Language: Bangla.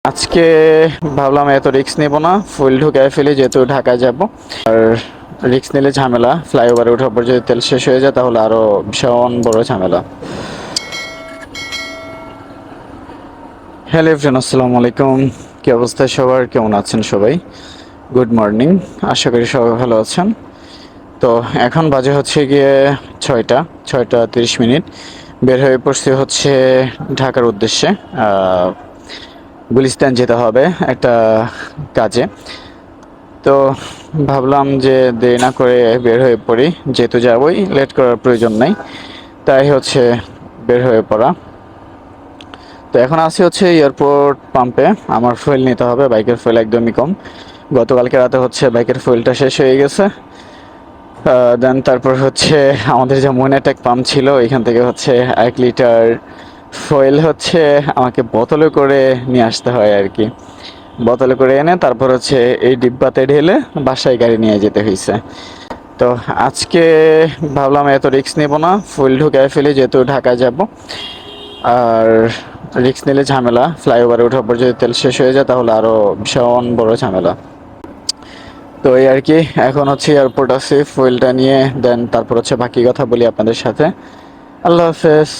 আজকে ভাবলাম এত রিস্ক নেব না, ফুল ঢুকায় ফেলি যেহেতু ঢাকায় যাব। আর রিস্ক নিলে ঝামেলা, ফ্লাইওভারে ওঠার পর যদি তেল শেষ হয়ে যায় তাহলে আরো ভীষণ বড় ঝামেলা। হ্যালো এভরিওয়ান, আসসালামু আলাইকুম। কি অবস্থা সবার, কেমন আছেন সবাই? গুড মর্নিং, আশা করি সবাই ভালো আছেন। তো এখন বাজে হচ্ছে গিয়ে 6টা 30 মিনিট। বের হয়ে পড়ছি হচ্ছে ঢাকার উদ্দেশ্যে। গুলিস্তান যেতে হবে একটা কাজে। তো ভাবলাম যে দেরি না করে বের হয়ে পড়ি, যেহেতু যাবই, লেট করার প্রয়োজন নেই, তাই হচ্ছে বের হয়ে পড়া। তো এখন আসি হচ্ছে এয়ারপোর্ট পাম্পে। আমার ফুয়েল নিতে হবে, বাইকের ফুয়েল একদমই কম। গতকালকে রাতে হচ্ছে বাইকের ফুয়েলটা শেষ হয়ে গেছে। দেন তারপর হচ্ছে আমাদের যে মইনাটেক পাম্প ছিল, এখান থেকে হচ্ছে 1 লিটার ফুয়েল হচ্ছে আমাকে বোতলে করে নিয়ে আসতে হয় আর কি। বোতলে করে এনে তারপর হচ্ছে এই ডিব্বাতে ঢেলে বাসায় গাড়ি নিয়ে যেতে হয়েছে। তো আজকে ভাবলাম এত রিস্ক নেব না, ফুল ঢুকায় ফেলি যেহেতু ঢাকায় যাব। আর রিস্ক নিলে ঝামেলা, ফ্লাইওভারে ওঠার পর যদি তেল শেষ হয়ে যায় তাহলে আরো ভীষণ বড় ঝামেলা। তো এই আর কি, এখন হচ্ছে এয়ারপোর্ট আছে, ফুয়েলটা নিয়ে দেন তারপর হচ্ছে বাকি কথা বলি আপনাদের সাথে। আল্লাহ হাফেজ।